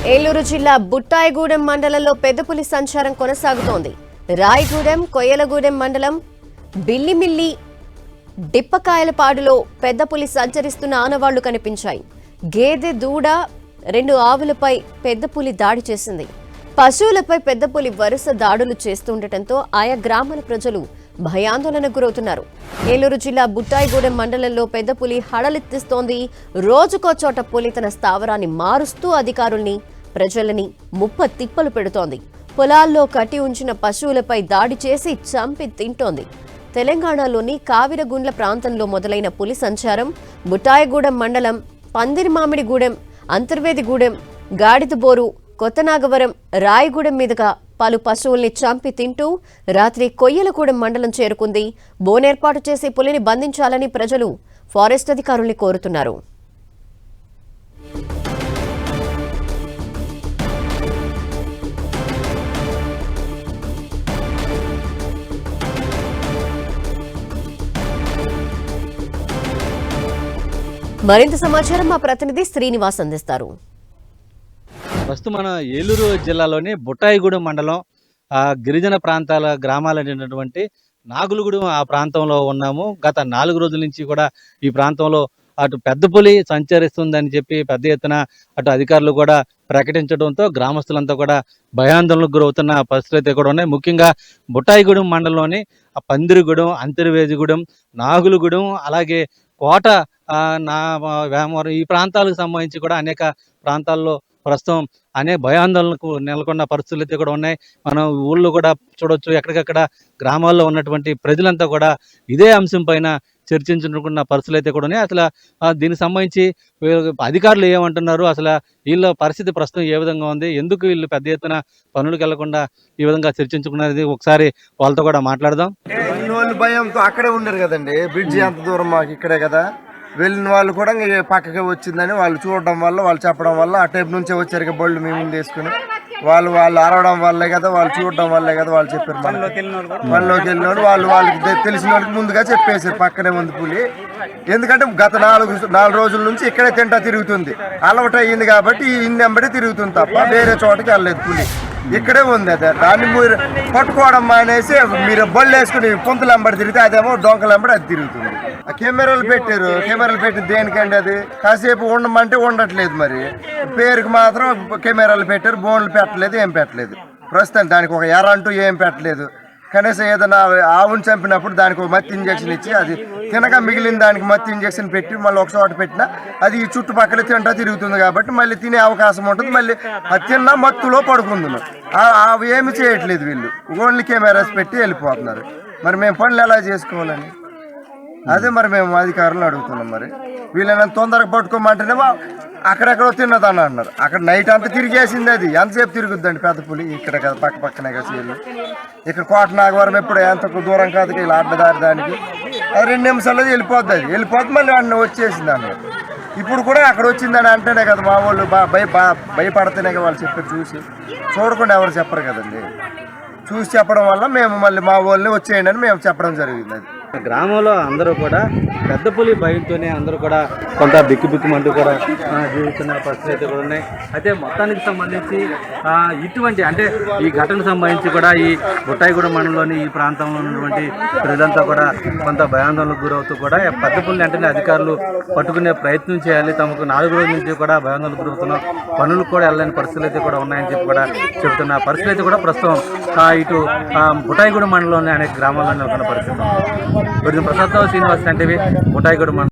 ఏలూరు జిల్లా బుట్టాయిగూడెం మండలంలో పెద్దపులి సంచారం కొనసాగుతోంది. రాయగూడెం, కొయ్యలగూడెం మండలం బిల్లిమిల్లి డిప్పకాయలపాడులో పెద్దపులి సంచరిస్తున్న ఆనవాళ్లు కనిపించాయి. గేదె, దూడ, 2 ఆవులపై పెద్దపులి దాడి చేసింది. పశువులపై పెద్దపులి వరుస దాడులు చేస్తుండటంతో ఆయా గ్రామాల ప్రజలు భయాందోళనకు గురవుతున్నారు. ఏలూరు జిల్లా బుట్టాయిగూడెం మండలంలో పెద్దపులి హడలెత్తిస్తోంది. రోజుకో చోట పులి తన స్థావరాన్ని మారుస్తూ అధికారుల్ని, ప్రజలని తిప్పలు పెడుతోంది. పొలాల్లో కట్టి ఉంచిన పశువులపై దాడి చేసి చంపి తింటోంది. తెలంగాణలోని కావిరగుండ్ల ప్రాంతంలో మొదలైన పులి సంచారం బుట్టాయిగూడెం మండలం పందిరిమామిడిగూడెం, అంతర్వేదిగూడెం, గాడిదబోరు, కొత్తనాగవరం, రాయగూడెం మీదుగా పలు పశువుల్ని చంపి తింటూ రాత్రి కొయ్యలగూడెం మండలం చేరుకుంది. బోనేర్పాటు చేసి పులిని బంధించాలని ప్రజలు ఫారెస్ట్ అధికారుల్ని కోరుతున్నారు. మరింత సమాచారం మా ప్రతినిధి శ్రీనివాస్ అందిస్తారు. ప్రస్తుతం మన ఏలూరు జిల్లాలోని బుట్టాయిగూడెం మండలం గిరిజన ప్రాంతాల గ్రామాలైనటువంటి నాగులగూడెం ఆ ప్రాంతంలో ఉన్నాము. గత 4 రోజుల నుంచి కూడా ఈ ప్రాంతంలో అటు పెద్దపులి సంచరిస్తుందని చెప్పి పెద్ద ఎత్తున అటు అధికారులు కూడా ప్రకటించడంతో గ్రామస్తులంతా కూడా భయాందోళనకు గురవుతున్న పరిస్థితులు అయితే కూడా ఉన్నాయి. ముఖ్యంగా బుట్టాయిగూడెం మండలంలోని పందిరిగూడెం, అంతర్వేదిగూడెం, నాగులగూడెం, అలాగే కోట, వేమవరం ఈ ప్రాంతాలకు సంబంధించి కూడా అనేక ప్రాంతాల్లో ప్రస్తుతం అనేక భయాందోళనకు నెలకొన్న పరిస్థితులు అయితే కూడా ఉన్నాయి. మనం ఊళ్ళో కూడా చూడొచ్చు, ఎక్కడికక్కడ గ్రామాల్లో ఉన్నటువంటి ప్రజలంతా కూడా ఇదే అంశం పైన చర్చించుకున్న పరిస్థితులు అయితే కూడా ఉన్నాయి. అసలు దీనికి సంబంధించి అధికారులు ఏమంటున్నారు, అసలు వీళ్ళ పరిస్థితి ప్రస్తుతం ఏ విధంగా ఉంది, ఎందుకు వీళ్ళు పెద్ద ఎత్తున పనులకు వెళ్లకుండా ఈ విధంగా చర్చించుకున్నది ఒకసారి వాళ్ళతో కూడా మాట్లాడదాం. భయంతో అక్కడే ఉన్నారు కదండి, బ్రిడ్జి అంత దూరం మాకు ఇక్కడే కదా. వెళ్ళిన వాళ్ళు కూడా పక్కకే వచ్చిందని వాళ్ళు చూడడం వల్ల, వాళ్ళు చెప్పడం వల్ల ఆ టైప్ నుంచే వచ్చారు బళ్ళు మేము తీసుకుని వాళ్ళు అరవడం వల్లే కదా, వాళ్ళు చూడడం వల్లే కదా వాళ్ళు చెప్పారు. పనిలోకి వెళ్ళిన వాళ్ళకి తెలిసిన వాళ్ళకి ముందుగా చెప్పేశారు పక్కనే ఉంది పులి. ఎందుకంటే గత 4 రోజుల నుంచి ఇక్కడే తింటా తిరుగుతుంది, అలవాటు అయ్యింది కాబట్టి ఇన్ని వెంబడి తిరుగుతుంది తప్ప వేరే చోటకి వెళ్ళలేదు పులి. ఇక్కడే ఉంది. అదే దాన్ని మీరు పట్టుకోవడం మానేసి మీరు బళ్ళు వేసుకుని పుంతలు వెంబడి తిరిగితే అదేమో డొంకలు వెంబడి అది తిరుగుతుంది. కెమెరాలు పెట్టారు, కెమెరాలు పెట్టి దేనికండి అది కాసేపు ఉండమంటే ఉండట్లేదు. మరి పేరుకి మాత్రం కెమెరాలు పెట్టారు, బోన్లు పెట్టలేదు, ఏం పెట్టలేదు. ప్రస్తుతం దానికి ఒక ఎర అంటూ ఏం పెట్టలేదు. కనీసం ఏదైనా ఆవును చంపినప్పుడు దానికి ఒక మత్తి ఇంజక్షన్ ఇచ్చి అది తినక మిగిలిన దానికి మత్తి ఇంజక్షన్ పెట్టి మళ్ళీ ఒక చోట పెట్టినా అది ఈ చుట్టుపక్కల తింటా తిరుగుతుంది కాబట్టి మళ్ళీ తినే అవకాశం ఉంటుంది. మళ్ళీ అది తిన్నా మత్తులో పడుకుందును. అవి ఏమి చేయట్లేదు వీళ్ళు, ఓన్లీ కెమెరాస్ పెట్టి వెళ్ళిపోతున్నారు. మరి మేము పనులు ఎలా చేసుకోవాలని అదే మరి మేము అధికారులను అడుగుతున్నాం. మరి వీళ్ళని తొందరగా పట్టుకోమంటేనేమో అక్కడెక్కడో తిన్నదని అన్నారు. అక్కడ నైట్ అంతా తిరిగేసింది. అది ఎంతసేపు తిరుగుద్దండి పెద్ద పులి? ఇక్కడ కదా పక్కనే కదా వీళ్ళు. ఇక్కడ కోట నాగవరం ఎప్పుడు ఎంత దూరం కాదు ఇలా అడ్డదారి దానికి, అది 2 నిమిషాల్లో వెళ్ళిపోద్ది. అది వెళ్ళిపోద్ది మళ్ళీ అన్న వచ్చేసింది అన్నారు. ఇప్పుడు కూడా అక్కడ వచ్చిందని అంటేనే కదా మా వాళ్ళు భయపడితేనే కదా వాళ్ళు చెప్పారు. చూడకుండా ఎవరు చెప్పరు కదండి. చూసి చెప్పడం వల్ల మేము మళ్ళీ మా వాళ్ళని వచ్చేయండి అని మేము చెప్పడం జరిగింది. అది గ్రామంలో అందరూ కూడా పెద్ద పులి భయంతోనే అందరూ కూడా కొంత బిక్కుమంటూ కూడా జీవిస్తున్న పరిస్థితులు అయితే కూడా ఉన్నాయి. అయితే మొత్తానికి సంబంధించి ఇటువంటి అంటే ఈ ఘటనకు సంబంధించి కూడా ఈ బుట్టాయిగూడెం మండలంలోని ఈ ప్రాంతంలో ఉన్నటువంటి ప్రజలంతా కూడా కొంత భయాందోళనకు గురవుతూ కూడా పెద్ద పులిని అంటేనే అధికారులు పట్టుకునే ప్రయత్నం చేయాలి. తమకు 4 రోజుల నుంచి కూడా భయాందోళనకు గురవుతున్న పనులకు కూడా వెళ్ళని పరిస్థితులు అయితే కూడా ఉన్నాయని చెప్పి కూడా చెబుతున్న పరిస్థితులు అయితే కూడా ప్రస్తుతం ఇటు బుట్టాయిగూడెం మండలంలోని అనేక గ్రామాల్లో నెలకొన్న పరిస్థితి. ప్రసాద్ శ్రీనివాస్ అంటే బుట్టాయిగూడెం మండలం.